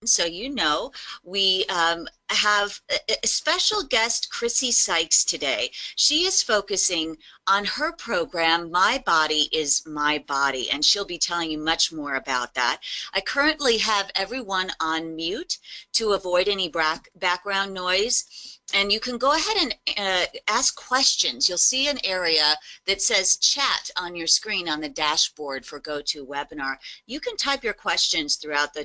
So you know, we have a special guest, Chrissy Sykes, today. She is focusing on her program, My Body is My Body, and she'll be telling you much more about that. I currently have everyone on mute to avoid any background noise. And you can go ahead and ask questions. You'll see an area that says chat on your screen on the dashboard for GoToWebinar. You can type your questions throughout the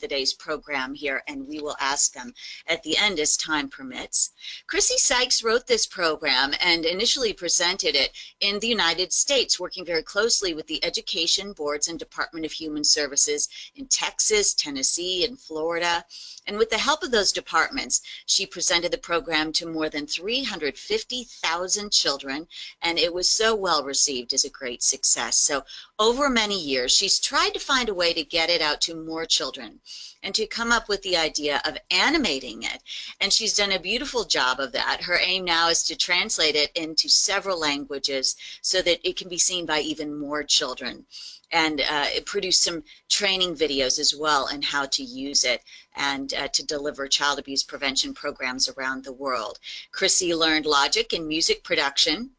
day's program here, and we will ask them at the end as time permits. Chrissy Sykes wrote this program and initially presented it in the United States, working very closely with the education boards and Department of Human Services in Texas, Tennessee, and Florida. And with the help of those departments, she presented the program to more than 350,000 children, and it was so well received as a great success. So over many years, she's tried to find a way to get it out to more children and to come up with the idea of animating it. And she's done a beautiful job of that. Her aim now is to translate it into several languages so that it can be seen by even more children, and produce some training videos as well on how to use it and to deliver child abuse prevention programs around the world. Chrissy learned Logic in music production,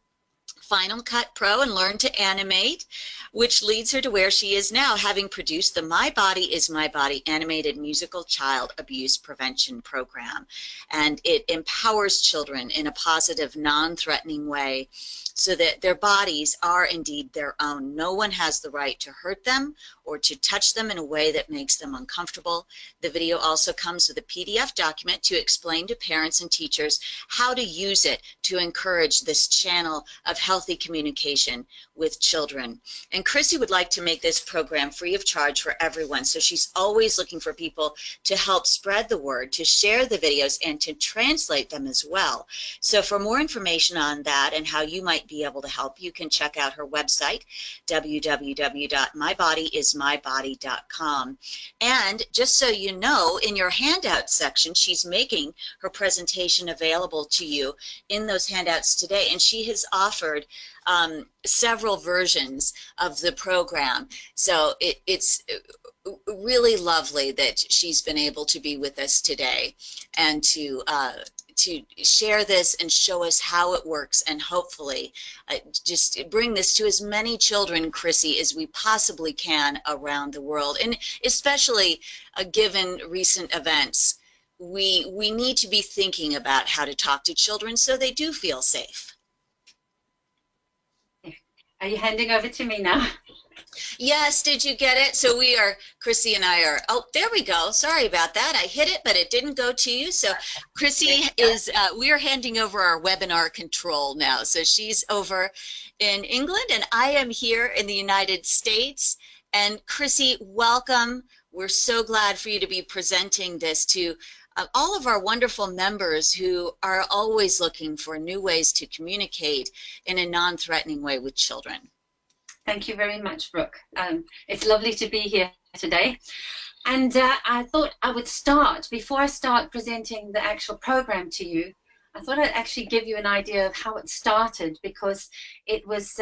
Final Cut Pro, and learned to animate, which leads her to where she is now, having produced the My Body is My Body animated musical child abuse prevention program. And it empowers children in a positive, non-threatening way so that their bodies are indeed their own. No one has the right to hurt them or to touch them in a way that makes them uncomfortable. The video also comes with a PDF document to explain to parents and teachers how to use it to encourage this channel of healthy communication with children. And Chrissy would like to make this program free of charge for everyone, so she's always looking for people to help spread the word, to share the videos, and to translate them as well. So for more information on that and how you might be able to help, you can check out her website, www.mybodyismybody.com. And just so you know, in your handout section, she's making her presentation available to you in those handouts today, and she has offered several versions of the program. So it's really lovely that she's been able to be with us today and to share this and show us how it works, and hopefully just bring this to as many children, Chrissy, as we possibly can around the world. And especially given recent events, we need to be thinking about how to talk to children so they do feel safe. Are you handing over to me now? Yes, did you get it? So we are, Chrissy and I are, oh, there we go. Sorry about that. I hit it, but it didn't go to you. So Chrissy is, we are handing over our webinar control now. So she's over in England and I am here in the United States. And Chrissy, welcome. We're so glad for you to be presenting this to all of our wonderful members who are always looking for new ways to communicate in a non-threatening way with children. Thank you very much, Brooke. It's lovely to be here today. And I thought I would start, before I start presenting the actual program to you, I thought I'd actually give you an idea of how it started, because it was,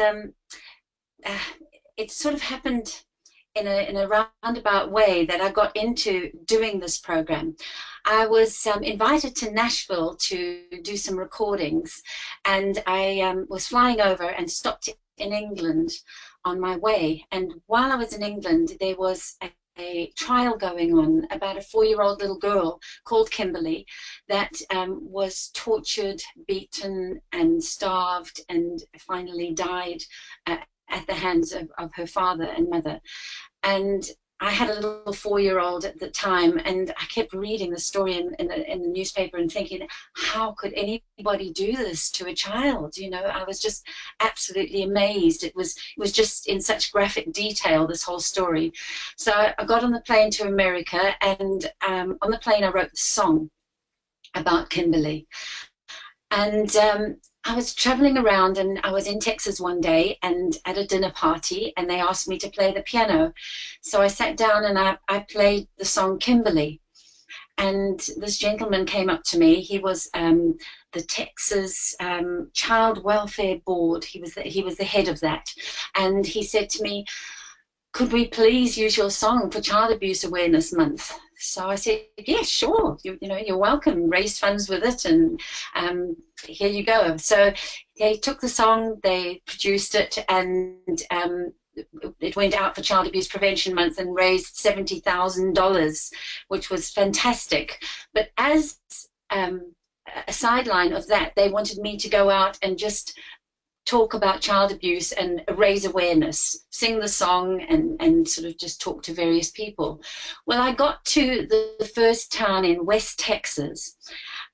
it sort of happened in a roundabout way that I got into doing this program. I was invited to Nashville to do some recordings, and I was flying over and stopped in England on my way. And while I was in England, there was a trial going on about a 4-year-old little girl called Kimberly that was tortured, beaten, and starved, and finally died at the hands of her father and mother. And I had a little 4-year-old at the time, and I kept reading the story in the newspaper and thinking, how could anybody do this to a child? You know, I was just absolutely amazed. It was just in such graphic detail, this whole story. So I got on the plane to America, and on the plane I wrote the song about Kimberly. And I was traveling around, and I was in Texas one day and at a dinner party, and they asked me to play the piano. So I sat down and I played the song Kimberly. And this gentleman came up to me. He was the Texas Child Welfare Board. He was the head of that. And he said to me, could we please use your song for Child Abuse Awareness Month? So I said, yeah, sure, you know, you're welcome. Raised funds with it, and here you go. So they took the song, they produced it, and it went out for Child Abuse Prevention Month and raised $70,000, which was fantastic. But as a sideline of that, they wanted me to go out and just talk about child abuse and raise awareness, sing the song, and sort of just talk to various people. Well, I got to the first town in West Texas,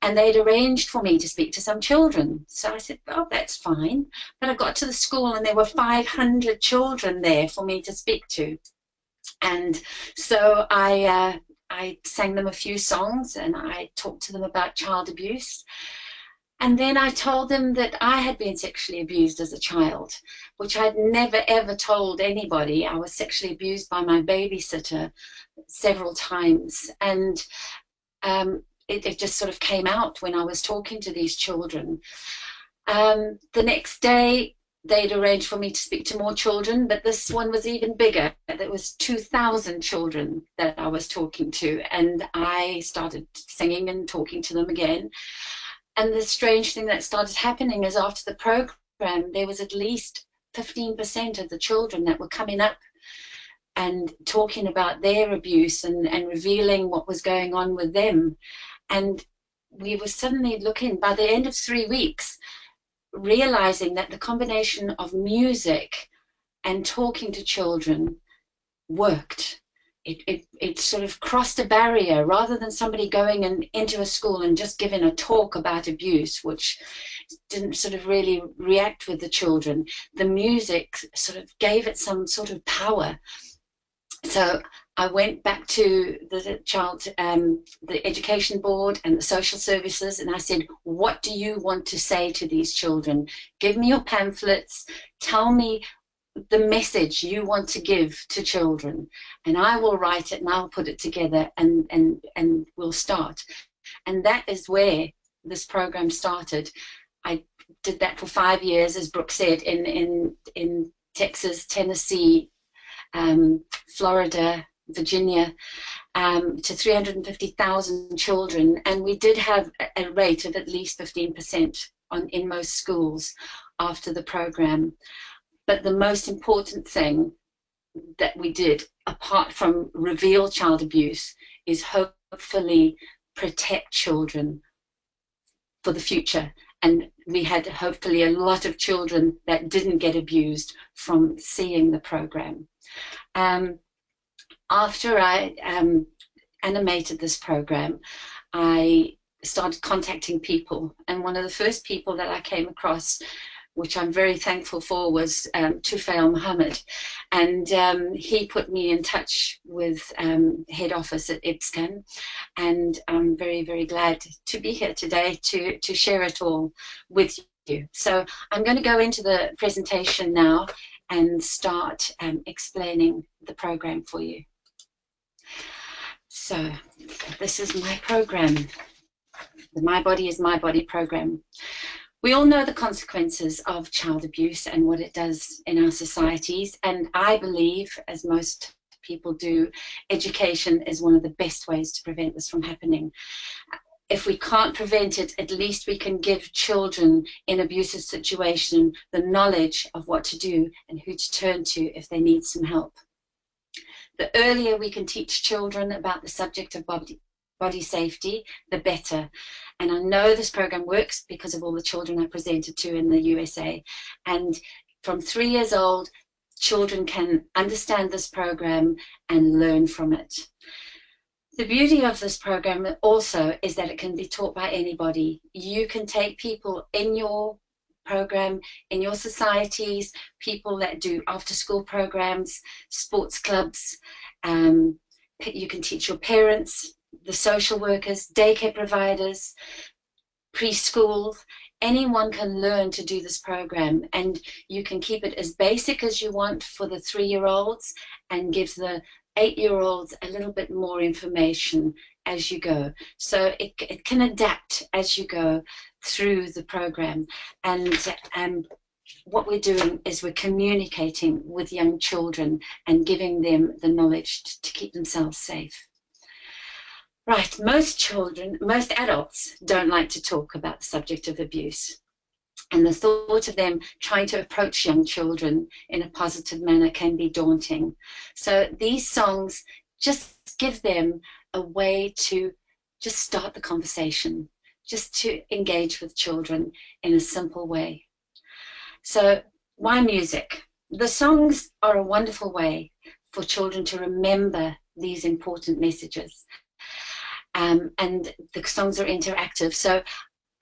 and they'd arranged for me to speak to some children. So I said, oh, that's fine. But I got to the school, and there were 500 children there for me to speak to. And so I sang them a few songs, and I talked to them about child abuse. And then I told them that I had been sexually abused as a child, which I'd never, ever told anybody. I was sexually abused by my babysitter several times. And it just sort of came out when I was talking to these children. The next day, they'd arranged for me to speak to more children, but this one was even bigger. There was 2,000 children that I was talking to, and I started singing and talking to them again. And the strange thing that started happening is after the program, there was at least 15% of the children that were coming up and talking about their abuse and revealing what was going on with them. And we were suddenly looking, by the end of 3 weeks, realizing that the combination of music and talking to children worked. It sort of crossed a barrier, rather than somebody going into a school and just giving a talk about abuse, which didn't sort of really react with the children. The music sort of gave it some sort of power. So I went back to the education board and the social services, and I said, what do you want to say to these children? Give me your pamphlets, tell me the message you want to give to children, and I will write it and I'll put it together, and we'll start. And that is where this program started. I did that for 5 years, as Brooke said, in Texas, Tennessee, Florida, Virginia, to 350,000 children, and we did have a rate of at least 15% in most schools after the program. But the most important thing that we did, apart from reveal child abuse, is hopefully protect children for the future. And we had hopefully a lot of children that didn't get abused from seeing the program. After I animated this program, I started contacting people. And one of the first people that I came across, which I'm very thankful for, was Tufail Muhammad. And he put me in touch with head office at ISPCAN. And I'm very, very glad to be here today to share it all with you. So I'm going to go into the presentation now and start explaining the program for you. So this is my program, the My Body is My Body program. We all know the consequences of child abuse and what it does in our societies, and I believe, as most people do, education is one of the best ways to prevent this from happening. If we can't prevent it, at least we can give children in abusive situation the knowledge of what to do and who to turn to if they need some help. The earlier we can teach children about the subject of body safety, the better. And I know this program works because of all the children I presented to in the USA. And from 3 years old, children can understand this program and learn from it. The beauty of this program also is that it can be taught by anybody. You can take people in your program, in your societies, people that do after-school programs, sports clubs. You can teach your parents, the social workers, daycare providers, preschool. Anyone can learn to do this program, and you can keep it as basic as you want for the 3-year-olds and give the 8-year-olds a little bit more information as you go. So it can adapt as you go through the program. And what we're doing is we're communicating with young children and giving them the knowledge to keep themselves safe. Right, most children, most adults don't like to talk about the subject of abuse. And the thought of them trying to approach young children in a positive manner can be daunting. So these songs just give them a way to just start the conversation, just to engage with children in a simple way. So why music? The songs are a wonderful way for children to remember these important messages. And the songs are interactive. So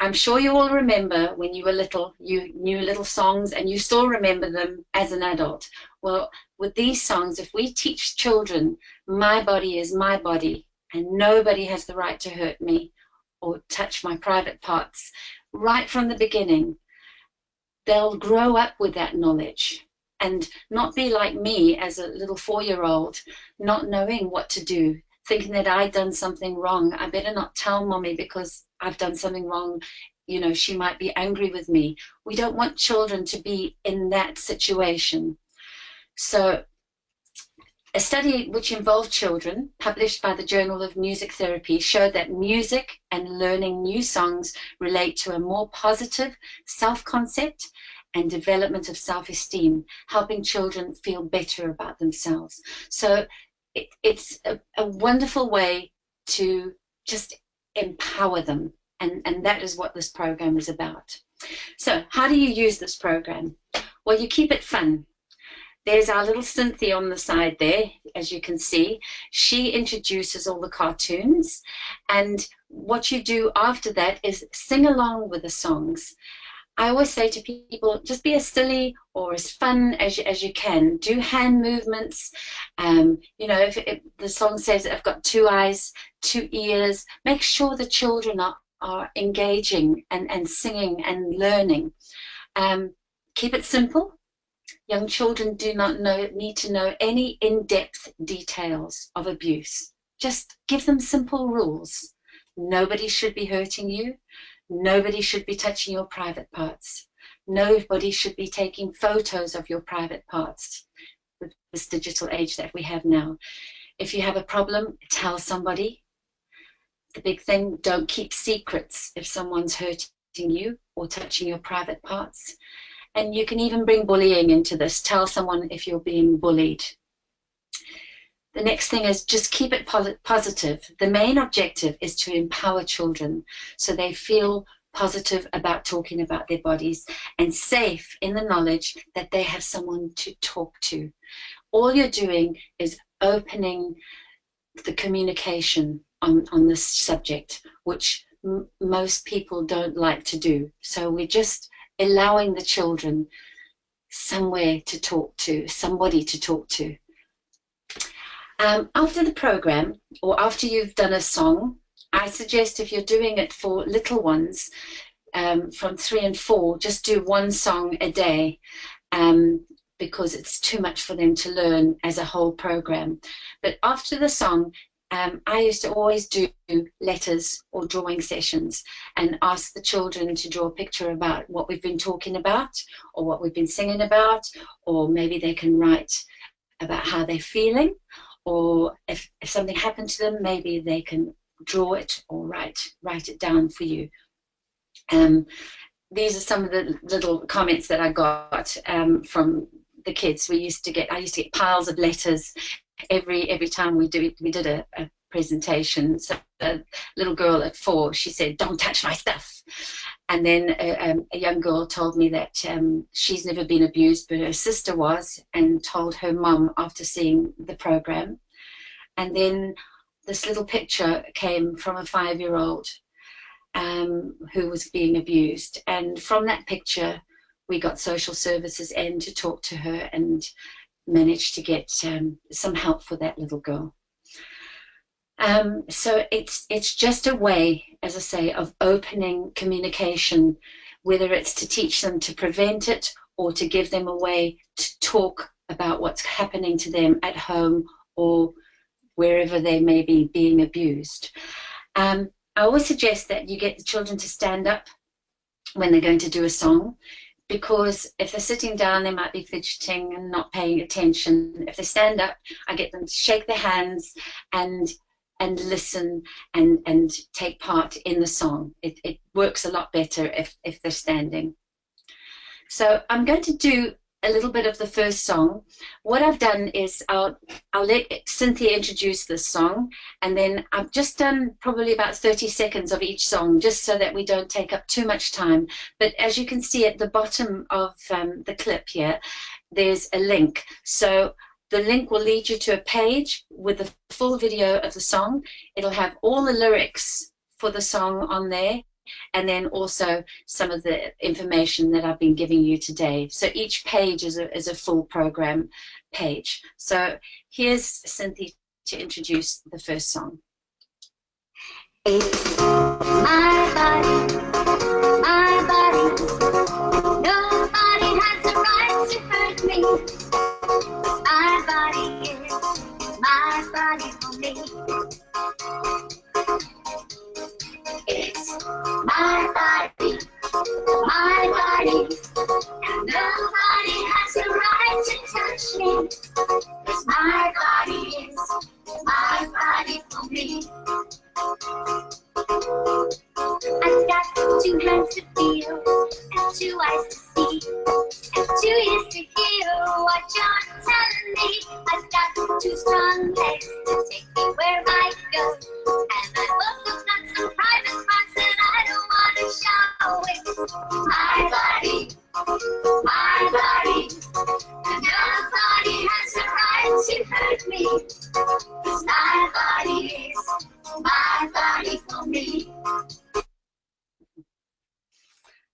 I'm sure you all remember when you were little, you knew little songs and you still remember them as an adult. Well, with these songs, if we teach children, my body is my body and nobody has the right to hurt me or touch my private parts, right from the beginning, they'll grow up with that knowledge and not be like me as a little 4-year-old, not knowing what to do, thinking that I'd done something wrong. I better not tell mommy because I've done something wrong. You know, she might be angry with me. We don't want children to be in that situation. So a study which involved children, published by the Journal of Music Therapy, showed that music and learning new songs relate to a more positive self-concept and development of self-esteem, helping children feel better about themselves. So it's a wonderful way to just empower them. And that is what this program is about. So how do you use this program? Well, you keep it fun. There's our little Cynthia on the side there, as you can see. She introduces all the cartoons. And what you do after that is sing along with the songs. I always say to people, just be as silly or as fun as you can. Do hand movements. You know, if the song says I've got 2 eyes, 2 ears, make sure the children are engaging and singing and learning. Keep it simple. Young children do not need to know any in-depth details of abuse. Just give them simple rules. Nobody should be hurting you. Nobody should be touching your private parts. Nobody should be taking photos of your private parts with this digital age that we have now. If you have a problem, tell somebody. The big thing, don't keep secrets if someone's hurting you or touching your private parts. And you can even bring bullying into this. Tell someone if you're being bullied. The next thing is just keep it positive. The main objective is to empower children so they feel positive about talking about their bodies and safe in the knowledge that they have someone to talk to. All you're doing is opening the communication on this subject, which most people don't like to do. So we're just allowing the children somewhere to talk to, somebody to talk to. After the program, or after you've done a song, I suggest if you're doing it for little ones, from 3 and 4, just do 1 song a day, because it's too much for them to learn as a whole program. But after the song, I used to always do letters or drawing sessions and ask the children to draw a picture about what we've been talking about or what we've been singing about, or maybe they can write about how they're feeling, or if something happened to them, maybe they can draw it or write it down for you. These are some of the little comments that I got from the kids. I used to get piles of letters every time we did a presentation. So a little girl at 4, she said, "Don't touch my stuff." And then a young girl told me that she's never been abused, but her sister was, and told her mum after seeing the program. And then this little picture came from a 5-year-old who was being abused. And from that picture, we got social services in to talk to her and managed to get some help for that little girl. So it's just a way, as I say, of opening communication, whether it's to teach them to prevent it or to give them a way to talk about what's happening to them at home or wherever they may be being abused. I always suggest that you get the children to stand up when they're going to do a song, because if they're sitting down, they might be fidgeting and not paying attention. If they stand up, I get them to shake their hands and and listen and take part in the song. It works a lot better if they're standing. So I'm going to do a little bit of the first song. What I've done is I'll let Cynthia introduce this song, and then I've just done probably about 30 seconds of each song, just so that we don't take up too much time. But as you can see at the bottom of the clip here, there's a link. So the link will lead you to a page with the full video of the song. It'll have all the lyrics for the song on there, and then also some of the information that I've been giving you today. So each page is a full program page. So here's Cynthia to introduce the first song. It's my body, my body. Nobody has the right to hurt me. My body is my body for me. It's my body, my body. And nobody has the right to touch me. 'Cause my body is my body for me. I've got 2 hands to feel, and 2 eyes to see, and 2 ears to hear what you're telling me. I've got 2 strong legs to take me where I go, and I've also got some private parts that I don't want to show. It's my body, and nobody has the right to hurt me. 'Cause my body is my body for me.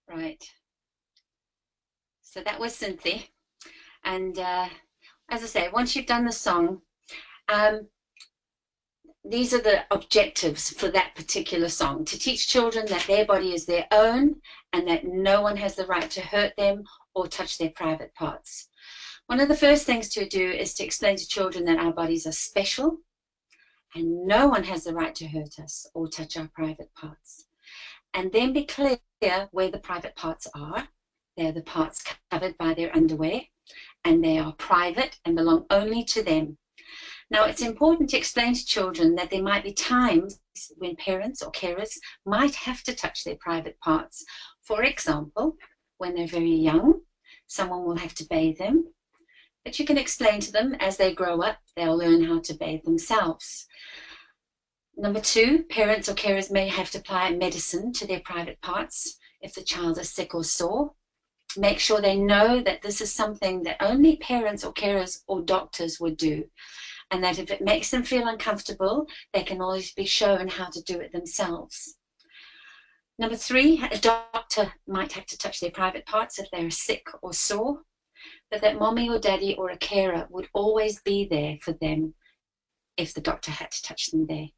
Right. So that was Cynthia. And as I say, once you've done the song, these are the objectives for that particular song: to teach children that their body is their own and that no one has the right to hurt them or touch their private parts. One of the first things to do is to explain to children that our bodies are special and no one has the right to hurt us or touch our private parts. And then be clear where the private parts are. They're the parts covered by their underwear, and they are private and belong only to them. Now, it's important to explain to children that there might be times when parents or carers might have to touch their private parts. For example, when they're very young, someone will have to bathe them. But you can explain to them as they grow up, they'll learn how to bathe themselves. Number 2, parents or carers may have to apply medicine to their private parts if the child is sick or sore. Make sure they know that this is something that only parents or carers or doctors would do, and that if it makes them feel uncomfortable, they can always be shown how to do it themselves. Number 3, a doctor might have to touch their private parts if they're sick or sore, but that mommy or daddy or a carer would always be there for them if the doctor had to touch them there.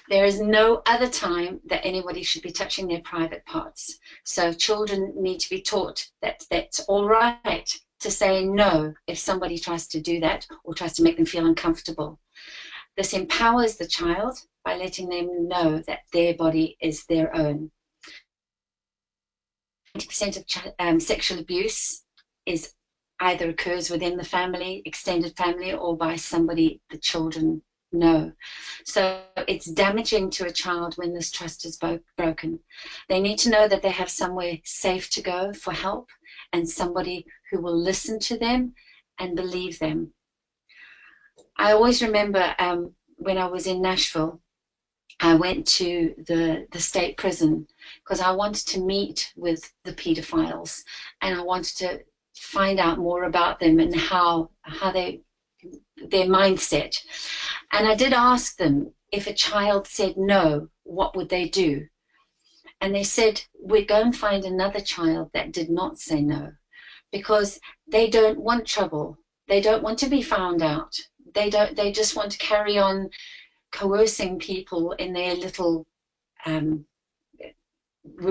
There is no other time that anybody should be touching their private parts. So children need to be taught that that's all right to say no if somebody tries to do that or tries to make them feel uncomfortable. This empowers the child by letting them know that their body is their own. 90% of sexual abuse either occurs within the family, extended family, or by somebody the children know. So it's damaging to a child when this trust is broken. They need to know that they have somewhere safe to go for help and somebody who will listen to them and believe them. I always remember when I was in Nashville, I went to the state prison because I wanted to meet with the pedophiles and I wanted to find out more about them and how their mindset. And I did ask them, if a child said no, what would they do? And they said, we'd go and find another child that did not say no, because they don't want trouble. They don't want to be found out. They just want to carry on coercing people in their little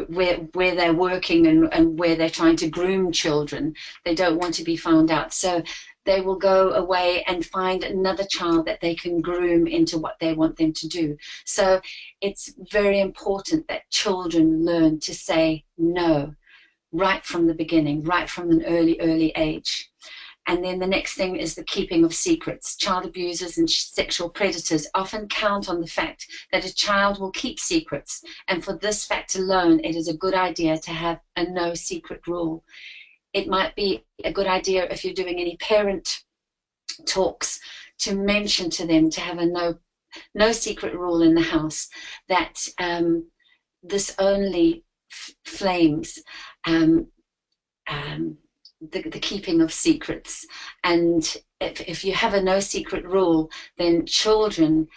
where they're working and where they're trying to groom children. They don't want to be found out. So they will go away and find another child that they can groom into what they want them to do. So it's very important that children learn to say no right from the beginning, right from an early age. And then the next thing is the keeping of secrets. Child abusers and sexual predators often count on the fact that a child will keep secrets. And for this fact alone, it is a good idea to have a no secret rule. It might be a good idea if you're doing any parent talks to mention to them to have a no secret rule in the house, that this only flames the keeping of secrets. And if you have a no secret rule, then children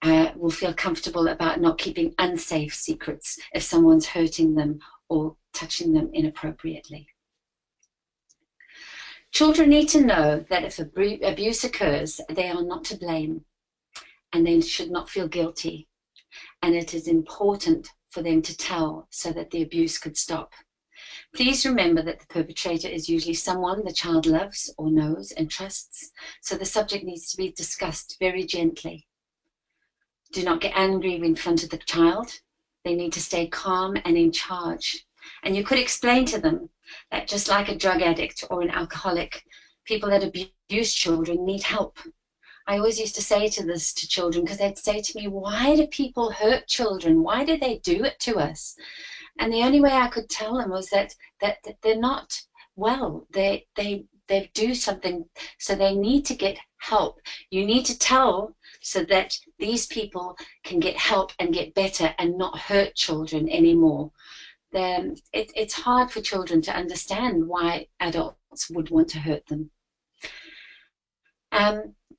will feel comfortable about not keeping unsafe secrets if someone's hurting them or touching them inappropriately. Children need to know that if abuse occurs, they are not to blame and they should not feel guilty. And it is important for them to tell so that the abuse could stop. Please remember that the perpetrator is usually someone the child loves or knows and trusts, so the subject needs to be discussed very gently. Do not get angry in front of the child. They need to stay calm and in charge. And you could explain to them that just like a drug addict or an alcoholic, people that abuse children need help. I always used to say this to children, because they'd say to me, why do people hurt children? Why do they do it to us? And the only way I could tell them was that they're not well. They do something, so they need to get help. You need to tell so that these people can get help and get better and not hurt children anymore. It's hard for children to understand why adults would want to hurt them.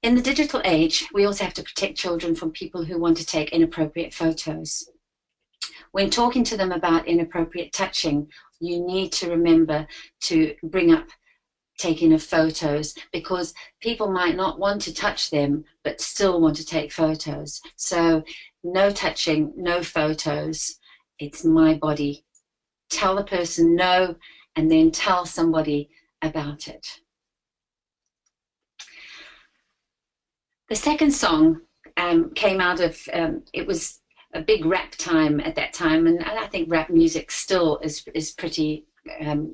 In the digital age, we also have to protect children from people who want to take inappropriate photos. When talking to them about inappropriate touching, you need to remember to bring up taking of photos, because people might not want to touch them but still want to take photos. So no touching, no photos. It's my body. Tell the person no, and then tell somebody about it. The second song came out of, it was a big rap time at that time, and I think rap music still is pretty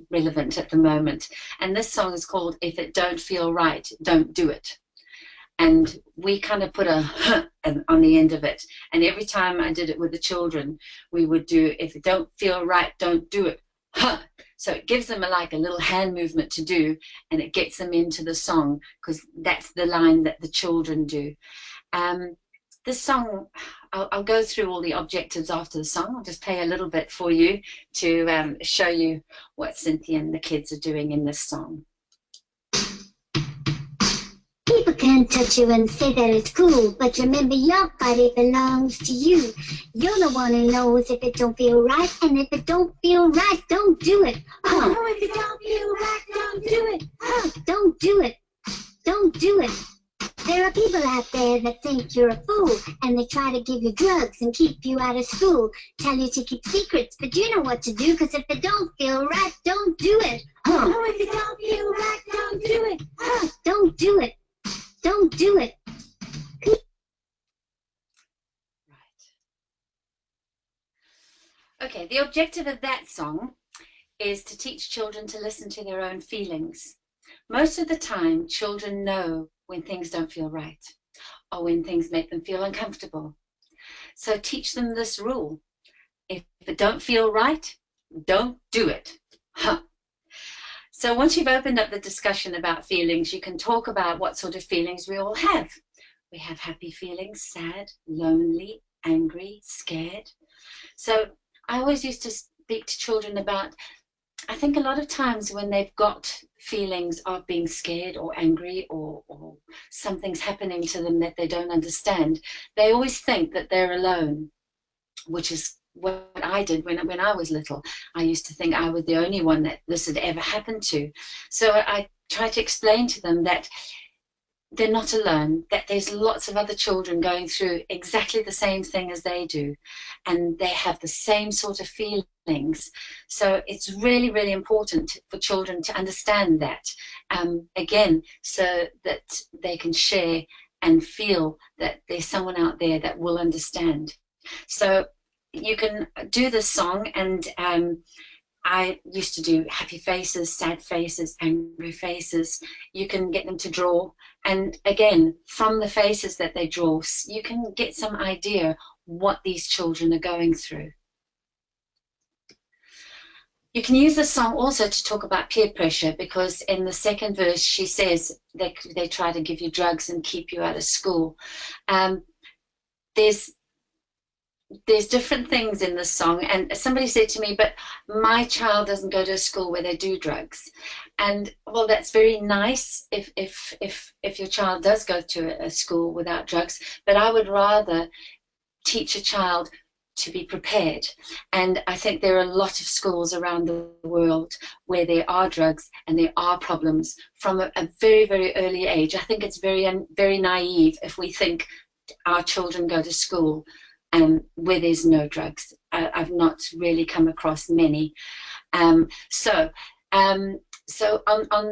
relevant at the moment. And this song is called If It Don't Feel Right, Don't Do It. And we kind of put a huh on the end of it. And every time I did it with the children, we would do, if it don't feel right, don't do it. Huh. So it gives them like a little hand movement to do, and it gets them into the song, because that's the line that the children do. This song, I'll go through all the objectives after the song. I'll just play a little bit for you to show you what Cynthia and the kids are doing in this song. People can touch you and say that it's cool, but remember your body belongs to you. You're the one who knows if it don't feel right, and if it don't feel right, don't do it. Oh, if it don't feel right, don't do it. Don't do it. Don't do it. There are people out there that think you're a fool, and they try to give you drugs and keep you out of school, tell you to keep secrets, but you know what to do, because if it don't feel right, don't do it. Oh, if it don't feel right, don't do it. Don't do it. Don't do it. Right. Okay, the objective of that song is to teach children to listen to their own feelings. Most of the time, children know when things don't feel right or when things make them feel uncomfortable. So teach them this rule. If it don't feel right, don't do it. Huh. So once you've opened up the discussion about feelings, you can talk about what sort of feelings we all have. We have happy feelings, sad, lonely, angry, scared. So I always used to speak to children about, I think a lot of times when they've got feelings of being scared or angry or something's happening to them that they don't understand, they always think that they're alone, which is what I did when I was little. I used to think I was the only one that this had ever happened to. So I try to explain to them that they're not alone, that there's lots of other children going through exactly the same thing as they do, and they have the same sort of feelings. So it's really, really important for children to understand that, again, so that they can share and feel that there's someone out there that will understand. So you can do this song, and I used to do happy faces, sad faces, angry faces. You can get them to draw. And again, from the faces that they draw, you can get some idea what these children are going through. You can use this song also to talk about peer pressure, because in the second verse she says they try to give you drugs and keep you out of school. There's different things in this song, and somebody said to me, but my child doesn't go to a school where they do drugs. And well, that's very nice if your child does go to a school without drugs, but I would rather teach a child to be prepared. And I think there are a lot of schools around the world where there are drugs and there are problems from a very, very early age. I think it's very naive if we think our children go to school where there's no drugs. I've not really come across many. So on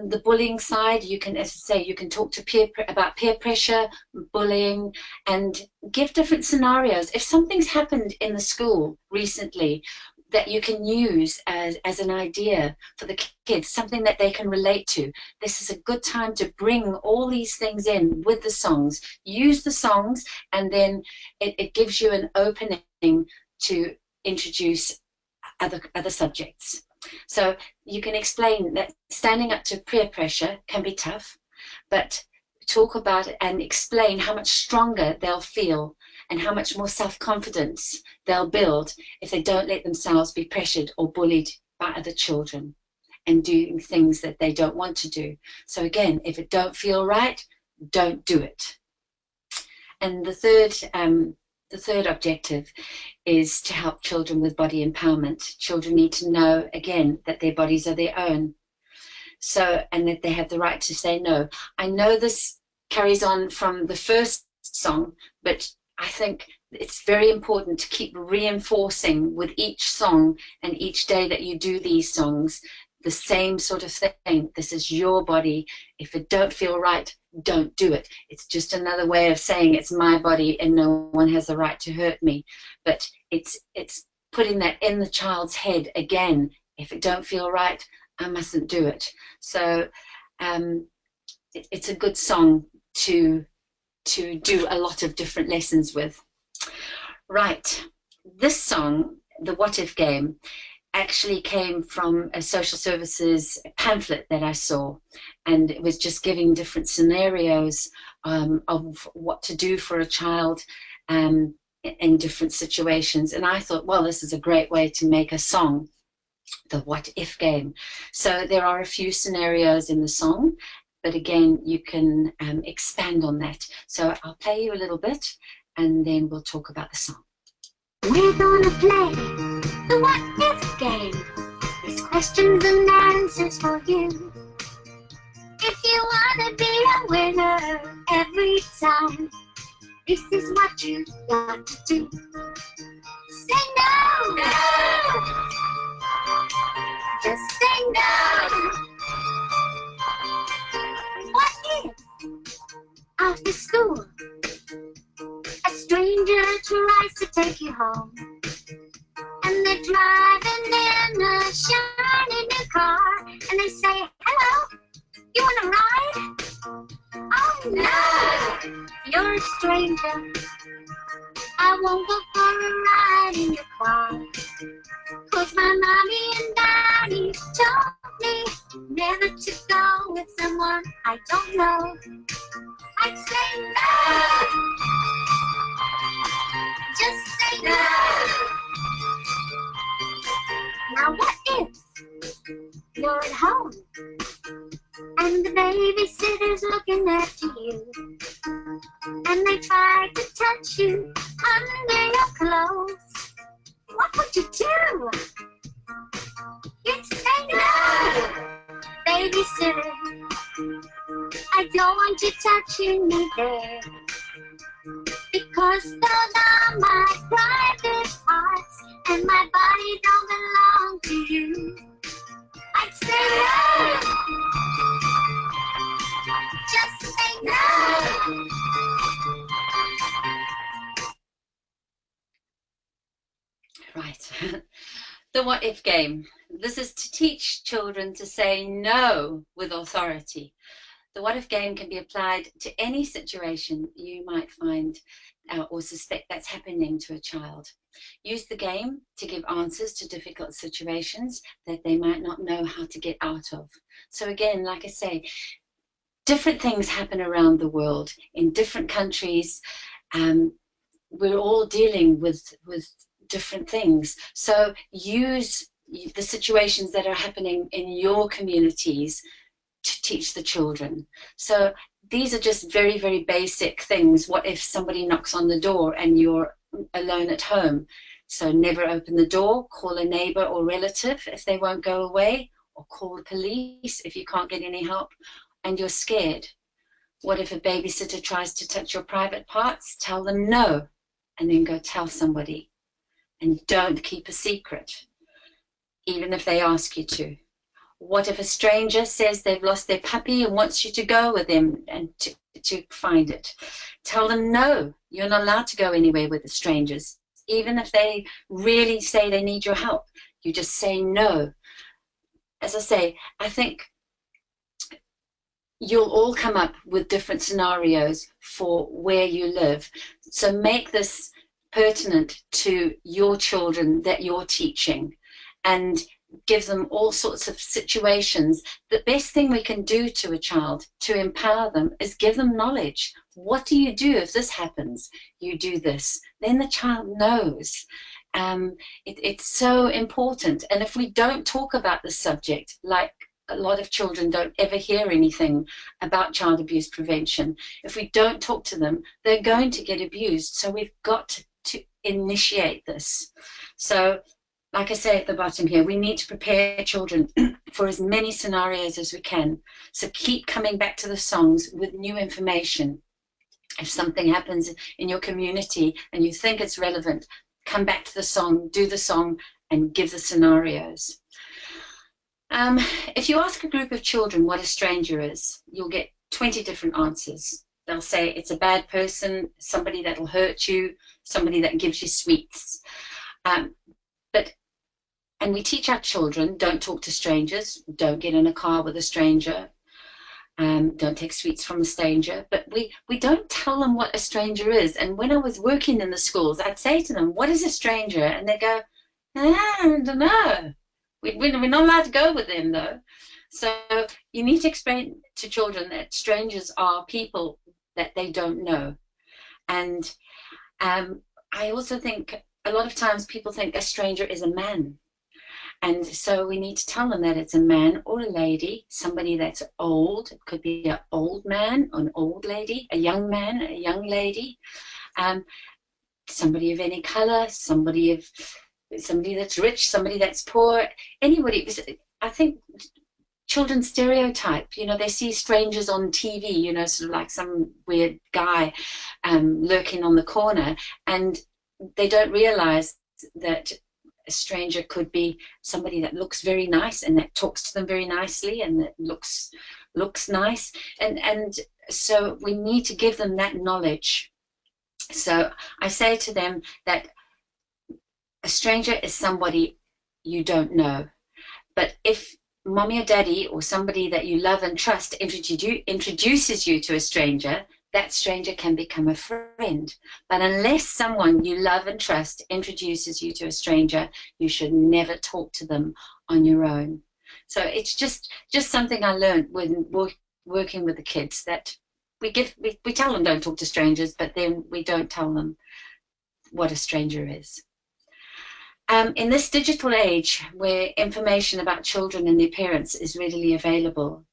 the bullying side, you can, as I say, you can talk to about peer pressure, bullying, and give different scenarios. If something's happened in the school recently that you can use as an idea for the kids, something that they can relate to, this is a good time to bring all these things in with the songs. Use the songs, and then it gives you an opening to introduce other subjects. So you can explain that standing up to peer pressure can be tough, but talk about it and explain how much stronger they'll feel and how much more self-confidence they'll build if they don't let themselves be pressured or bullied by other children and doing things that they don't want to do. So again, if it don't feel right, don't do it. And the third objective is to help children with body empowerment. Children need to know, again, that their bodies are their own. So, and that they have the right to say no. I know this carries on from the first song, but I think it's very important to keep reinforcing with each song and each day that you do these songs the same sort of thing. This is your body. If it don't feel right, don't do it. It's just another way of saying it's my body and no one has the right to hurt me. But it's putting that in the child's head again. If it don't feel right, I mustn't do it. So it's a good song to do a lot of different lessons with. Right, this song, the What If Game, actually came from a social services pamphlet that I saw, and it was just giving different scenarios of what to do for a child in different situations. And I thought, well, this is a great way to make a song, the What If Game. So there are a few scenarios in the song, but again, you can expand on that. So I'll play you a little bit, and then we'll talk about the song. We're gonna play the What If Game. There's questions and answers for you. If you wanna be a winner every time, this is what you got to do. Say no! No! Just say no! What if, after school, a stranger tries to take you home, and they're driving in a shiny new car, and they say, hello, you want a ride? Oh no, you're a stranger. I won't go for a ride in your car, 'cause my mommy and daddy told me never to go with someone I don't know. I'd say no. Just say no. Now what if you're at home and the babysitter's looking after you, and they try to touch you under your clothes? What would you do? You'd say no. Babysitter, I don't want you touching me there, because those are my private parts, and my body don't belong to you. I'd say no. Just say no. Right. The what if game. This is to teach children to say no with authority. The what if game can be applied to any situation you might find or suspect that's happening to a child. Use the game to give answers to difficult situations that they might not know how to get out of. So again, like I say, different things happen around the world in different countries. We're all dealing with different things. So use the situations that are happening in your communities to teach the children. So these are just very, very basic things. What if somebody knocks on the door and you're alone at home? So never open the door, call a neighbor or relative if they won't go away, or call the police if you can't get any help and you're scared. What if a babysitter tries to touch your private parts? Tell them no, and then go tell somebody. And don't keep a secret, even if they ask you to. What if a stranger says they've lost their puppy and wants you to go with them and to find it? Tell them no, you're not allowed to go anywhere with the strangers. Even if they really say they need your help, you just say no. As I say, I think you'll all come up with different scenarios for where you live. So make this pertinent to your children that you're teaching, and give them all sorts of situations. The best thing we can do to a child to empower them is give them knowledge. What do you do if this happens? You do this. Then the child knows. It's so important. And if we don't talk about this subject, like a lot of children don't ever hear anything about child abuse prevention. If we don't talk to them, they're going to get abused. So we've got to initiate this. So like I say at the bottom here, we need to prepare children for as many scenarios as we can. So keep coming back to the songs with new information. If something happens in your community and you think it's relevant, come back to the song, do the song, and give the scenarios. If you ask a group of children what a stranger is, you'll get 20 different answers. They'll say it's a bad person, somebody that'll hurt you, somebody that gives you sweets. And we teach our children, don't talk to strangers, don't get in a car with a stranger, don't take sweets from a stranger. But we don't tell them what a stranger is. And when I was working in the schools, I'd say to them, what is a stranger? And they go, I don't know. We're not allowed to go with them, though. So you need to explain to children that strangers are people that they don't know. And I also think a lot of times people think a stranger is a man. And so we need to tell them that it's a man or a lady, somebody that's old. It could be an old man or an old lady, a young man, a young lady, somebody of any color, somebody that's rich, somebody that's poor, anybody. I think children stereotype, they see strangers on TV, sort of like some weird guy lurking on the corner, and they don't realize that a stranger could be somebody that looks very nice and that talks to them very nicely and that looks nice. And so we need to give them that knowledge. So I say to them that a stranger is somebody you don't know. But if mommy or daddy or somebody that you love and trust introduces you to a stranger, that stranger can become a friend. But unless someone you love and trust introduces you to a stranger, you should never talk to them on your own. So it's just something I learned when working with the kids, that we tell them don't talk to strangers, but then we don't tell them what a stranger is. In this digital age where information about children and their parents is readily available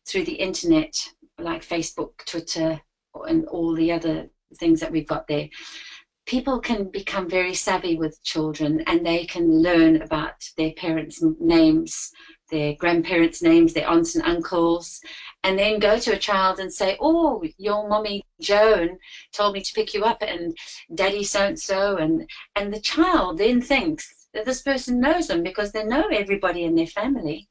through the internet, like Facebook, Twitter, and all the other things that we've got there, people can become very savvy with children, and they can learn about their parents' names, their grandparents' names, their aunts and uncles, and then go to a child and say, oh, your mommy Joan told me to pick you up, and daddy so-and-so, and the child then thinks that this person knows them because they know everybody in their family.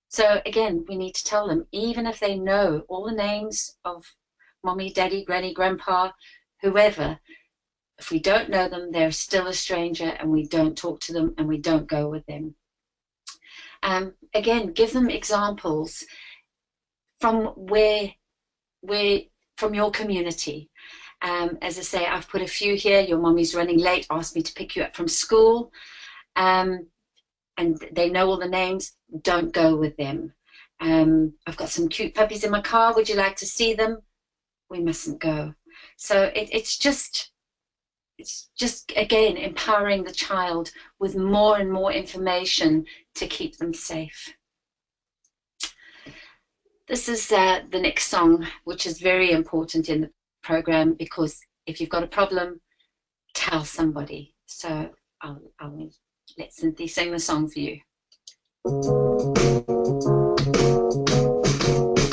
So again, we need to tell them, even if they know all the names of mommy, daddy, granny, grandpa, whoever, If we don't know them, they're still a stranger, and we don't talk to them and we don't go with them. Again, give them examples from from your community. As I say, I've put a few here. Your mommy's running late, asked me to pick you up from school. And they know all the names. Don't go with them. I've got some cute puppies in my car. Would you like to see them? We mustn't go. So it's just again empowering the child with more and more information to keep them safe. This is the next song, which is very important in the program, because if you've got a problem, tell somebody. So I'll let Cynthia sing the song for you.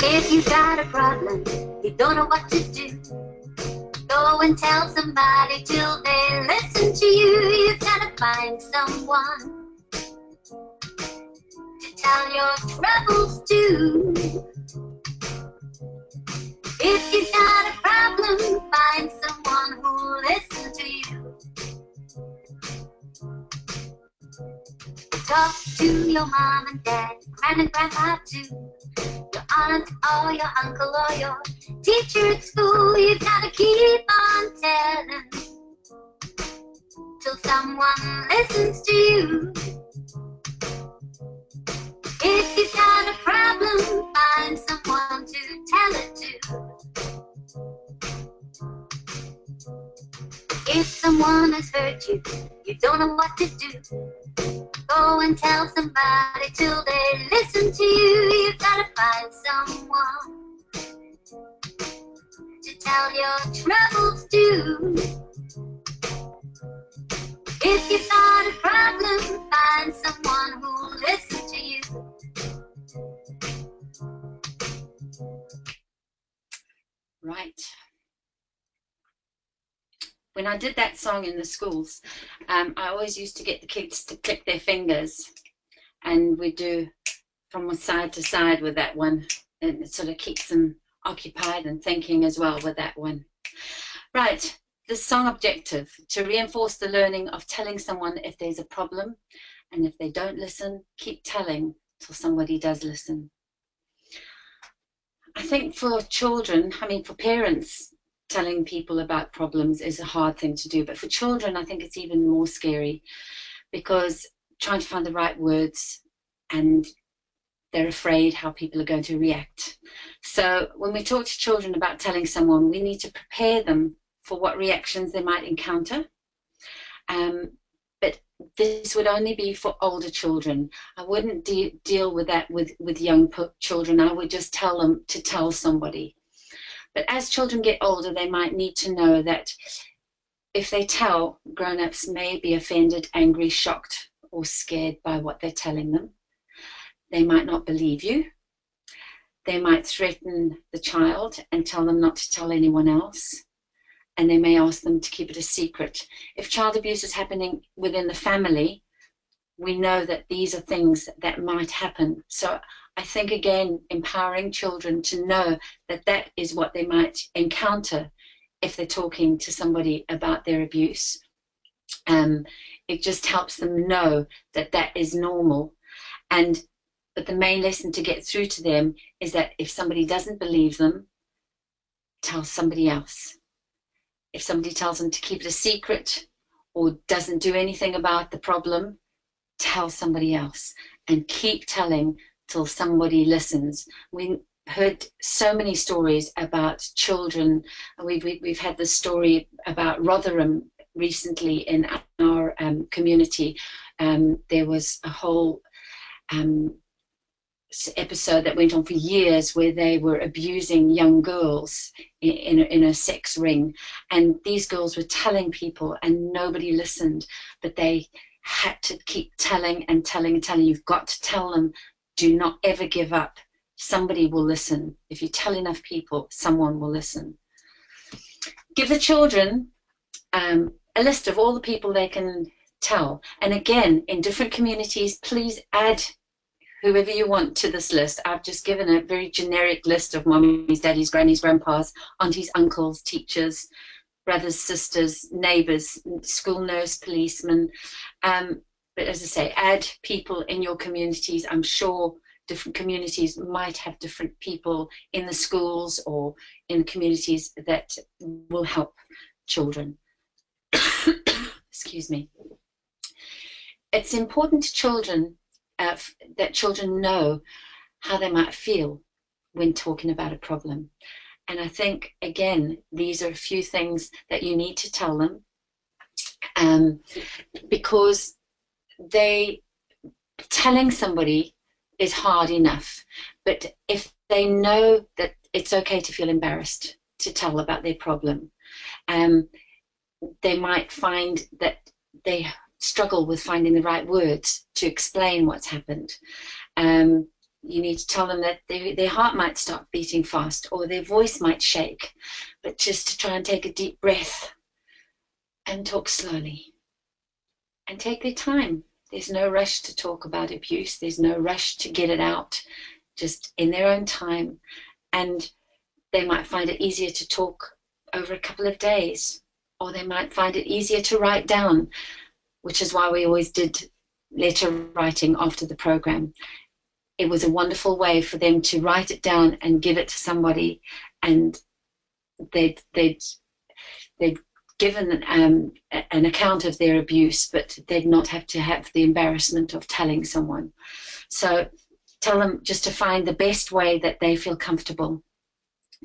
If you've got a problem, you don't know what to do, go and tell somebody till they listen to you. You've got to find someone to tell your troubles to. If you've got a problem, find someone who'll listen to you. Talk to your mom and dad, grand and grandpa too, your aunt or your uncle or your teacher at school. You've got to keep on telling till someone listens to you. If you've got a problem, find someone to tell it to. If someone has hurt you, you don't know what to do, go and tell somebody till they listen to you. You've got to find someone to tell your troubles to. If you've got a problem, find someone who'll listen to you. Right. When I did that song in the schools, I always used to get the kids to click their fingers, and we do from side to side with that one, and it sort of keeps them occupied and thinking as well with that one. Right, the song objective: to reinforce the learning of telling someone if there's a problem, and if they don't listen, keep telling till somebody does listen. I think for children, I mean for parents, telling people about problems is a hard thing to do, but for children I think it's even more scary, because trying to find the right words, and they're afraid how people are going to react. So when we talk to children about telling someone, we need to prepare them for what reactions they might encounter. But this would only be for older children. I wouldn't deal with that with young children. I would just tell them to tell somebody. But as children get older, they might need to know that if they tell, grown-ups may be offended, angry, shocked, or scared by what they're telling them. They might not believe you. They might threaten the child and tell them not to tell anyone else. And they may ask them to keep it a secret. If child abuse is happening within the family, we know that these are things that might happen. So I think, again, empowering children to know that that is what they might encounter if they're talking to somebody about their abuse. It just helps them know that that is normal. But the main lesson to get through to them is that if somebody doesn't believe them, tell somebody else. If somebody tells them to keep it a secret or doesn't do anything about the problem, tell somebody else, and keep telling till somebody listens. We heard so many stories about children. We've had this story about Rotherham recently in our community. There was a whole episode that went on for years where they were abusing young girls in a sex ring, and these girls were telling people and nobody listened, but they had to keep telling and telling and telling. You've got to tell them, do not ever give up. Somebody will listen. If you tell enough people, someone will listen. Give the children a list of all the people they can tell, and again, in different communities, please add whoever you want to this list. I've just given a very generic list of mummies, daddies, grannies, grandpas, aunties, uncles, teachers. brothers, sisters, neighbors, school nurse, policemen. But as I say, add people in your communities. I'm sure different communities might have different people in the schools or in communities that will help children. Excuse me. It's important to children that children know how they might feel when talking about a problem. And I think, again, these are a few things that you need to tell them, because telling somebody is hard enough. But if they know that it's okay to feel embarrassed to tell about their problem, they might find that they struggle with finding the right words to explain what's happened. You need to tell them that their heart might start beating fast or their voice might shake, but just to try and take a deep breath and talk slowly and take their time. There's no rush to talk about abuse. There's no rush to get it out, just in their own time. And they might find it easier to talk over a couple of days, or they might find it easier to write down, which is why we always did letter writing after the program. It was a wonderful way for them to write it down and give it to somebody, and they'd given an account of their abuse, but they'd not have to have the embarrassment of telling someone. So tell them just to find the best way that they feel comfortable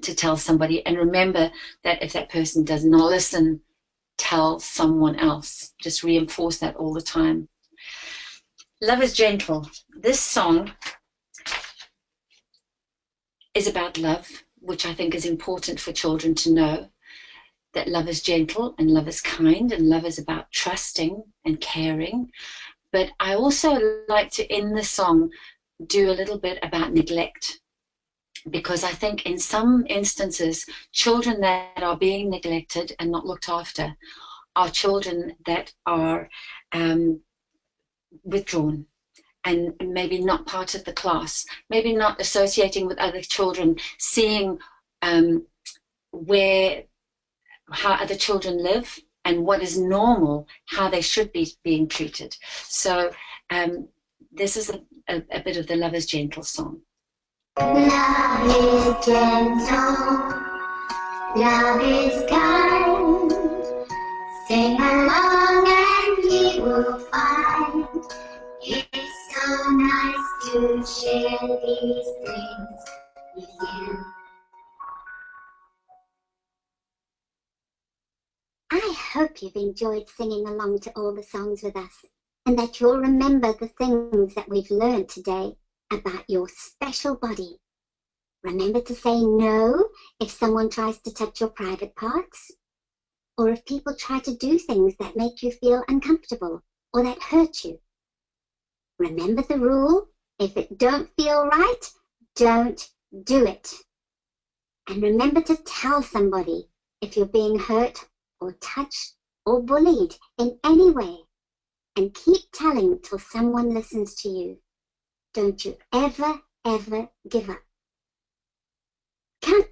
to tell somebody, and remember that if that person does not listen, tell someone else. Just reinforce that all the time. Love is Gentle. This song is about love, which I think is important for children to know, that love is gentle and love is kind and love is about trusting and caring. But I also like to, in the song, do a little bit about neglect, because I think in some instances, children that are being neglected and not looked after are children that are withdrawn and maybe not part of the class, maybe not associating with other children, seeing how other children live and what is normal, how they should be being treated. So this is a bit of the Love is Gentle song. Love is gentle, love is kind. Sing along and you will find it's so nice to share these things with you. I hope you've enjoyed singing along to all the songs with us, and that you'll remember the things that we've learned today about your special body. Remember to say no if someone tries to touch your private parts, or if people try to do things that make you feel uncomfortable or that hurt you. Remember the rule: if it don't feel right, don't do it. And remember to tell somebody if you're being hurt or touched or bullied in any way, and keep telling till someone listens to you. Don't you ever, ever give up. Come.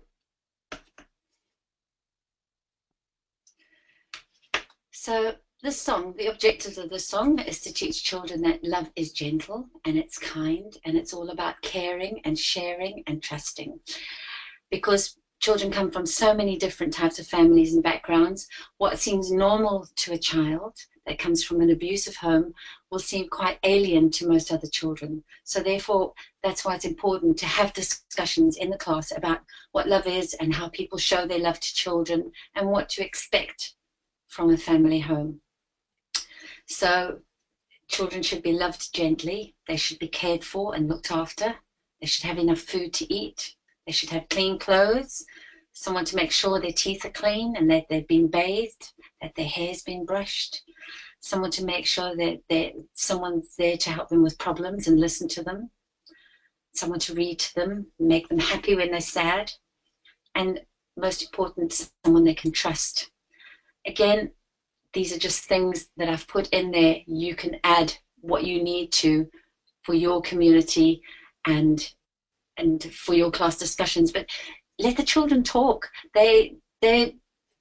So this song, the objective of this song is to teach children that love is gentle and it's kind and it's all about caring and sharing and trusting. Because children come from so many different types of families and backgrounds, what seems normal to a child that comes from an abusive home will seem quite alien to most other children. So therefore, that's why it's important to have discussions in the class about what love is and how people show their love to children and what to expect from a family home. So children should be loved gently, they should be cared for and looked after, they should have enough food to eat, they should have clean clothes, someone to make sure their teeth are clean and that they've been bathed, that their hair's been brushed, someone to make sure that someone's there to help them with problems and listen to them, someone to read to them, make them happy when they're sad, and most important, someone they can trust. Again, these are just things that I've put in there. You can add what you need to for your community and for your class discussions, but let the children talk. They're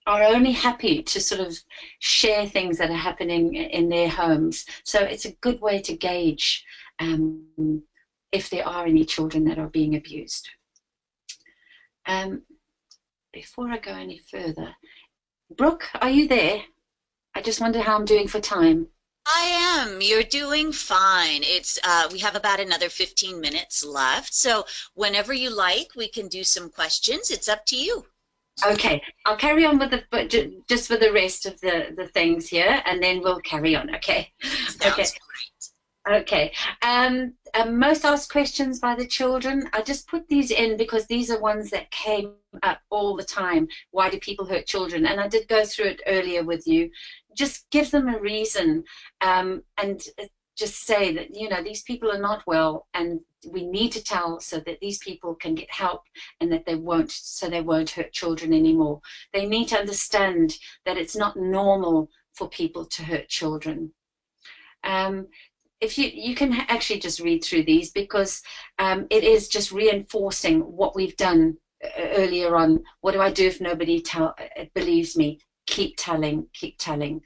are only happy to sort of share things that are happening in their homes. So it's a good way to gauge if there are any children that are being abused. Before I go any further, Brooke, are you there? I just wonder how I'm doing for time. I am. You're doing fine. It's we have about another 15 minutes left. So whenever you like, we can do some questions. It's up to you. Okay, I'll carry on with just with the rest of the things here, and then we'll carry on. Okay, okay. Sounds great. Okay. Most asked questions by the children. I just put these in because these are ones that came up all the time. Why do people hurt children? And I did go through it earlier with you. Just give them a reason, and just say that, you know, these people are not well, and we need to tell so that these people can get help, and that they won't hurt children anymore. They need to understand that it's not normal for people to hurt children. If you can actually just read through these, because it is just reinforcing what we've done earlier on. What do I do if nobody believes me? Keep telling, keep telling.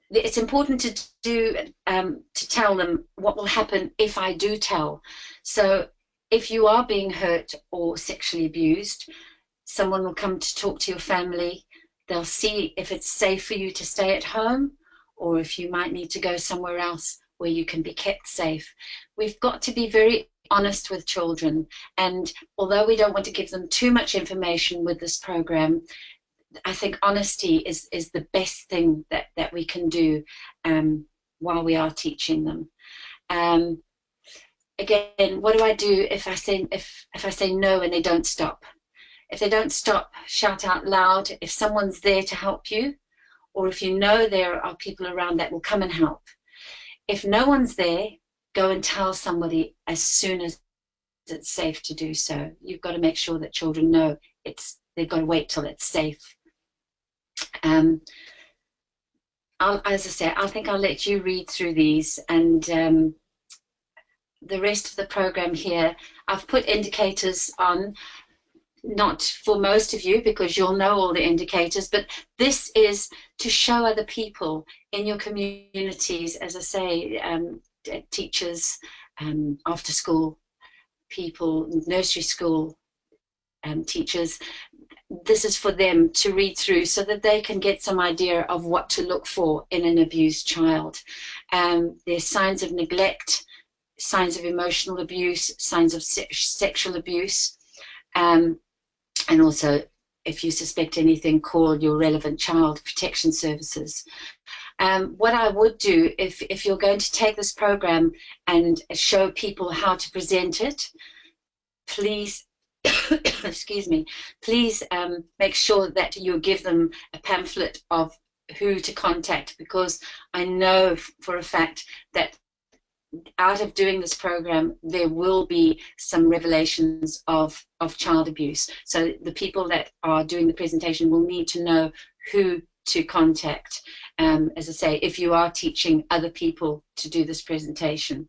It's important to tell them what will happen if I do tell. So if you are being hurt or sexually abused, someone will come to talk to your family. They'll see if it's safe for you to stay at home, or if you might need to go somewhere else where you can be kept safe. We've got to be very honest with children, and although we don't want to give them too much information with this program, I think honesty is the best thing that we can do while we are teaching them. Again, what do I do if I say no and they don't stop? If they don't stop, shout out loud. If someone's there to help you, or if you know there are people around that will come and help. If no one's there, go and tell somebody as soon as it's safe to do so. You've got to make sure that children know they've got to wait till it's safe. As I say, I think I'll let you read through these, and the rest of the program here, I've put indicators on. Not for most of you, because you'll know all the indicators, but this is to show other people in your communities, as I say, teachers, after school people, nursery school teachers. This is for them to read through so that they can get some idea of what to look for in an abused child. There's signs of neglect, signs of emotional abuse, signs of sexual abuse. And also, if you suspect anything, call your relevant child protection services. What I would do, if you're going to take this program and show people how to present it, please, excuse me, please make sure that you give them a pamphlet of who to contact, because I know for a fact that out of doing this program, there will be some revelations of child abuse. So the people that are doing the presentation will need to know who to contact, as I say, if you are teaching other people to do this presentation.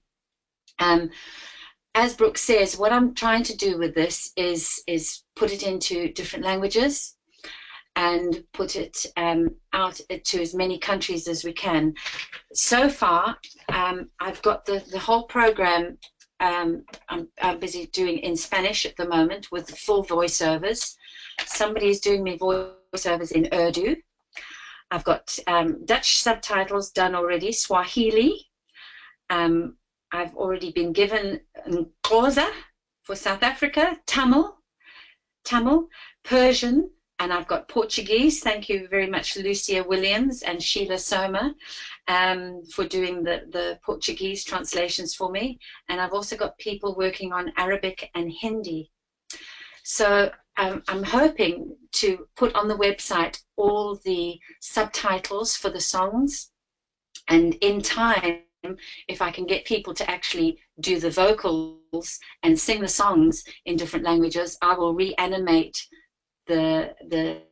As Brooke says, what I'm trying to do with this is put it into different languages and put it out to as many countries as we can. So far, I've got the whole program. I'm busy doing in Spanish at the moment with full voiceovers. Somebody's doing me voiceovers in Urdu. I've got Dutch subtitles done already, Swahili. I've already been given Xhosa for South Africa, Tamil, Persian, and I've got Portuguese. Thank you very much, Lucia Williams and Sheila Soma, for doing the Portuguese translations for me. And I've also got people working on Arabic and Hindi. So I'm hoping to put on the website all the subtitles for the songs. And in time, if I can get people to actually do the vocals and sing the songs in different languages, I will reanimate the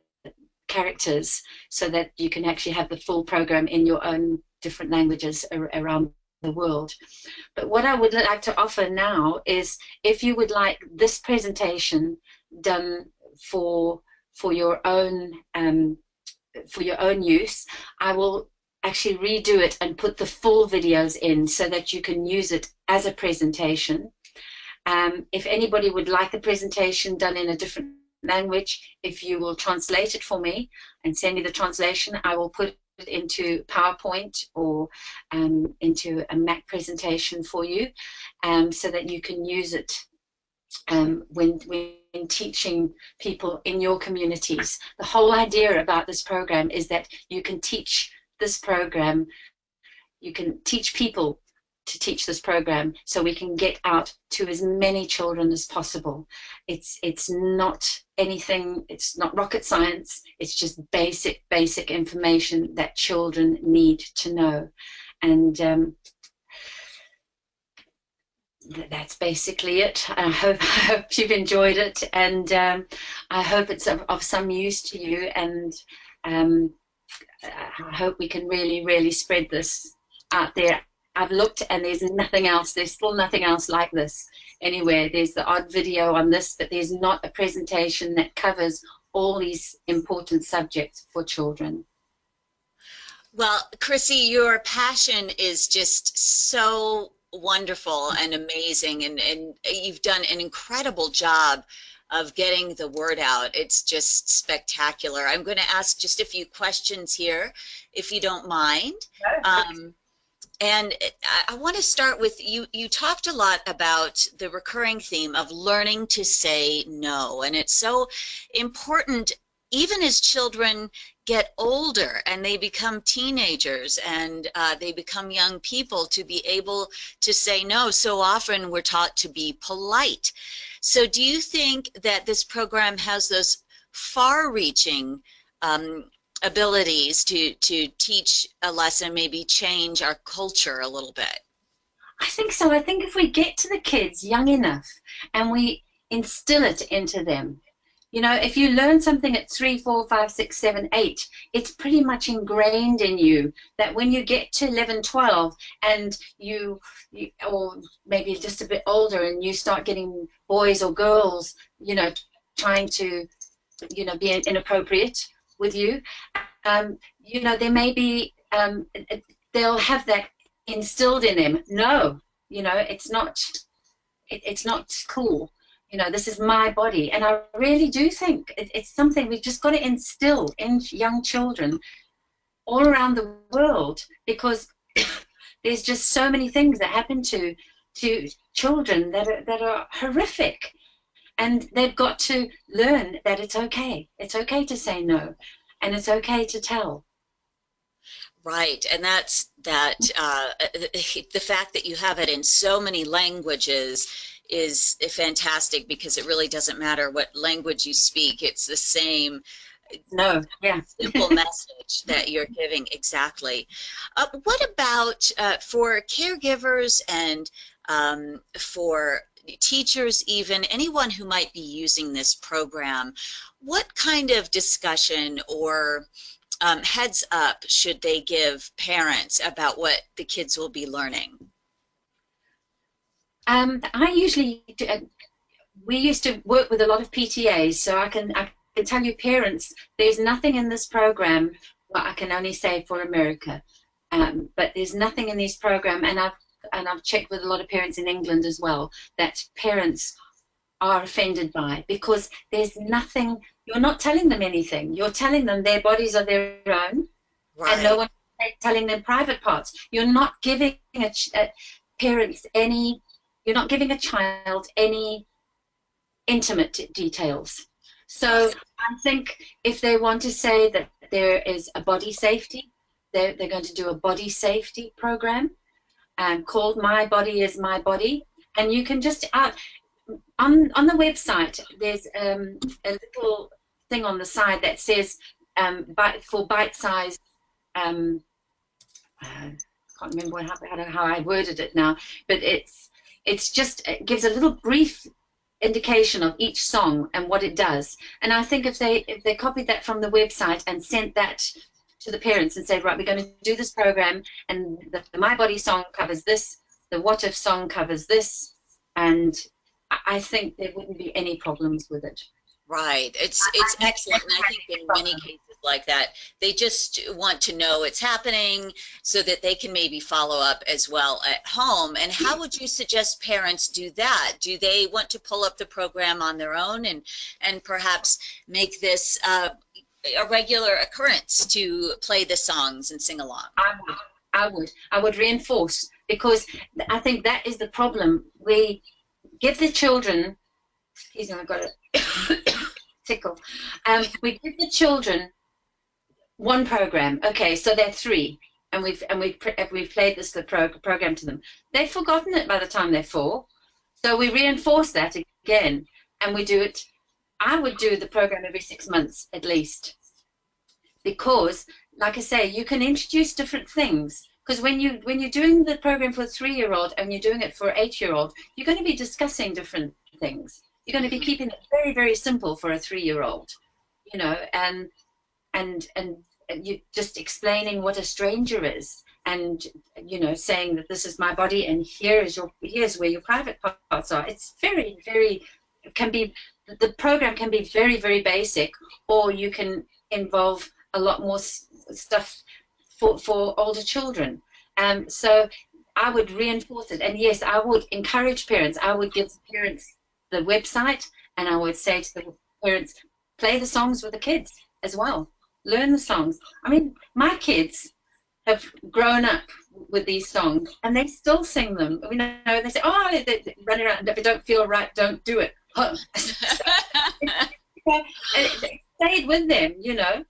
characters so that you can actually have the full program in your own different languages around the world. But what I would like to offer now is, if you would like this presentation done for for your own use, I will actually redo it and put the full videos in so that you can use it as a presentation. If anybody would like a presentation done in a different language, if you will translate it for me and send me the translation, I will put it into PowerPoint or into a Mac presentation for you, so that you can use it when teaching people in your communities. The whole idea about this program is that you can teach this program, you can teach people to teach this program, so we can get out to as many children as possible. It's not anything, it's not rocket science, it's just basic information that children need to know. And that's basically it. I hope you've enjoyed it, and I hope it's of some use to you, and I hope we can really spread this out there. I've looked and there's nothing else, there's still nothing else like this anywhere. There's the odd video on this, but there's not a presentation that covers all these important subjects for children. Well, Chrissy, your passion is just so wonderful and amazing, and you've done an incredible job of getting the word out. It's just spectacular. I'm going to ask just a few questions here, if you don't mind. And I want to start with you. You talked a lot about the recurring theme of learning to say no, and it's so important even as children get older and they become teenagers and they become young people, to be able to say no. So often we're taught to be polite. So do you think that this program has those far-reaching abilities to teach a lesson, maybe change our culture a little bit? I think so. I think if we get to the kids young enough and we instill it into them, you know, if you learn something at 3, 4, 5, 6, 7, 8, it's pretty much ingrained in you that when you get to 11, 12 and you or maybe just a bit older and you start getting boys or girls, you know, trying to, you know, be inappropriate with you, you know, there may be, they'll have that instilled in them. No, you know, it's not cool. You know, this is my body. And I really do think it's something we've just got to instill in young children all around the world, because there's just so many things that happen to children that are horrific. And they've got to learn that it's okay. It's okay to say no, and it's okay to tell. Right, and that's that. The fact that you have it in so many languages is fantastic, because it really doesn't matter what language you speak. It's the same. No, yeah. Simple message that you're giving. Exactly. What about for caregivers and for teachers, even anyone who might be using this program? What kind of discussion or heads up should they give parents about what the kids will be learning? I usually do, we used to work with a lot of PTAs, so I can tell you parents, there's nothing in this program, well, I can only say for America, but there's nothing in this program, and I've checked with a lot of parents in England as well, that parents are offended by, because there's nothing, you're not telling them anything. You're telling them their bodies are their own, right, and no one is telling them private parts. You're not giving parents any, you're not giving a child any intimate details. So I think if they want to say that there is a body safety, they're going to do a body safety program called My Body is My Body. And you can just, on the website, there's a little thing on the side that says for bite-sized, I can't remember how I worded it now, but it's just, it gives a little brief indication of each song and what it does. And I think if they copied that from the website and sent that to the parents and said, right, we're going to do this program, and the My Body song covers this, the What If song covers this, and I think there wouldn't be any problems with it. Right. It's excellent. And I think in many cases like that, they just want to know it's happening so that they can maybe follow up as well at home. And how would you suggest parents do that? Do they want to pull up the program on their own and perhaps make this a regular occurrence to play the songs and sing along? I would reinforce, because I think that is the problem. We give the children, excuse me, I've got a tickle. We give the children one program. Okay, so they're 3, and we've played this program to them. They've forgotten it by the time they're 4. So we reinforce that again, and we do it. I would do the program every 6 months at least, because, like I say, you can introduce different things. Because when you're doing the program for a 3-year-old and you're doing it for an 8-year-old, you're going to be discussing different things. You're going to be keeping it very, very simple for a 3-year-old, you know, and you just explaining what a stranger is, and, you know, saying that this is my body and here's where your private parts are. It's very, very, the program can be very, very basic, or you can involve a lot more stuff for older children. So I would reinforce it. And yes, I would encourage parents. I would give parents the website, and I would say to the parents, play the songs with the kids as well. Learn the songs. I mean, my kids have grown up with these songs, and they still sing them. You know, they say, oh, they run around, if it don't feel right, don't do it. It stayed with them, you know.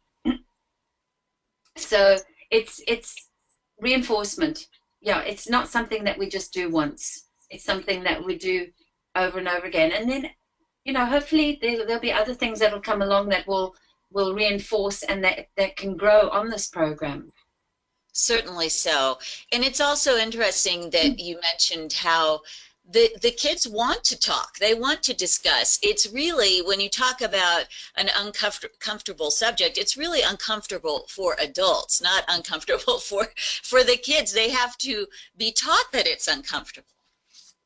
So it's reinforcement. Yeah, it's not something that we just do once. It's something that we do over and over again. And then, you know, hopefully there'll be other things that will come along that will reinforce and that can grow on this program. Certainly so. And it's also interesting that you mentioned how the kids want to talk. They want to discuss. It's really, when you talk about an uncomfortable subject, it's really uncomfortable for adults, not uncomfortable for the kids. They have to be taught that it's uncomfortable.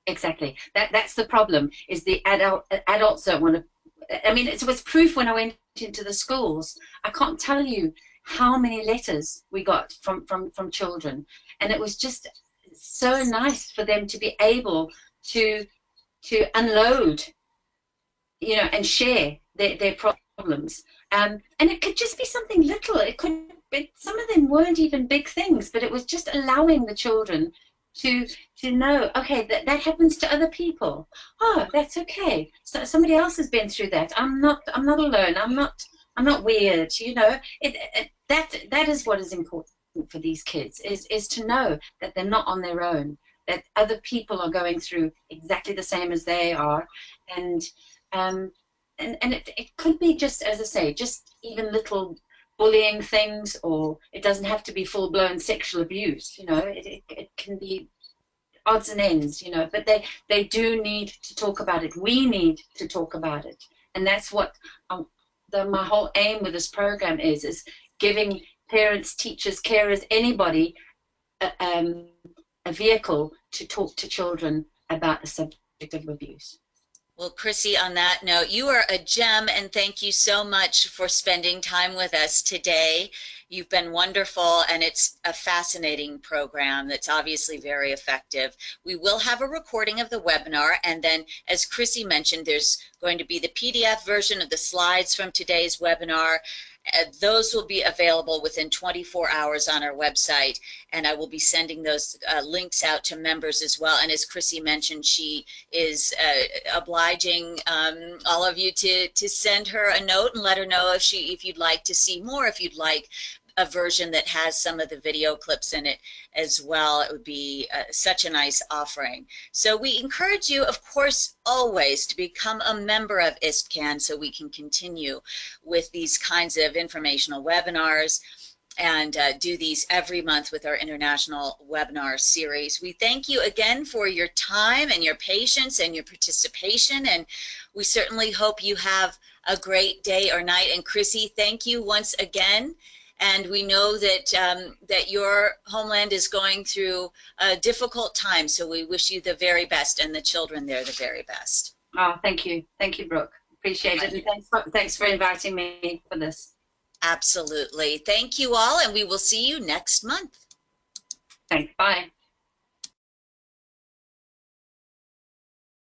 Exactly. That's the problem, is the adults don't want to. I mean, it was proof when I went into the schools. I can't tell you how many letters we got from children, and it was just so nice for them to be able to unload, you know, and share their problems. And it could just be something little. It could be, some of them weren't even big things, but it was just allowing the children to know, okay, that happens to other people. Oh, that's okay. So somebody else has been through that. I'm not alone. I'm not weird. You know, that is what is important for these kids, is to know that they're not on their own, that other people are going through exactly the same as they are, and it could be, just as I say, just even little bullying things, or it doesn't have to be full-blown sexual abuse. You know, it can be odds and ends. You know, but they do need to talk about it. We need to talk about it, and that's what my whole aim with this program is giving parents, teachers, carers, anybody a vehicle to talk to children about the subject of abuse. Well, Chrissy, on that note, you are a gem, and thank you so much for spending time with us today. You've been wonderful, and it's a fascinating program that's obviously very effective. We will have a recording of the webinar, and then, as Chrissy mentioned, there's going to be the PDF version of the slides from today's webinar. Those will be available within 24 hours on our website, and I will be sending those links out to members as well. And as Chrissy mentioned, she is obliging all of you to send her a note and let her know if you'd like to see more, if you'd like a version that has some of the video clips in it as well. It would be such a nice offering. So we encourage you, of course, always to become a member of ISPCAN so we can continue with these kinds of informational webinars and do these every month with our international webinar series. We thank you again for your time and your patience and your participation, and we certainly hope you have a great day or night. And Chrissy, thank you once again. And we know that that your homeland is going through a difficult time, so we wish you the very best, and the children there the very best. Oh, thank you, Brooke. appreciate it. And thanks for inviting me for this. Absolutely. Thank you all, and we will see you next month. Thanks. Bye.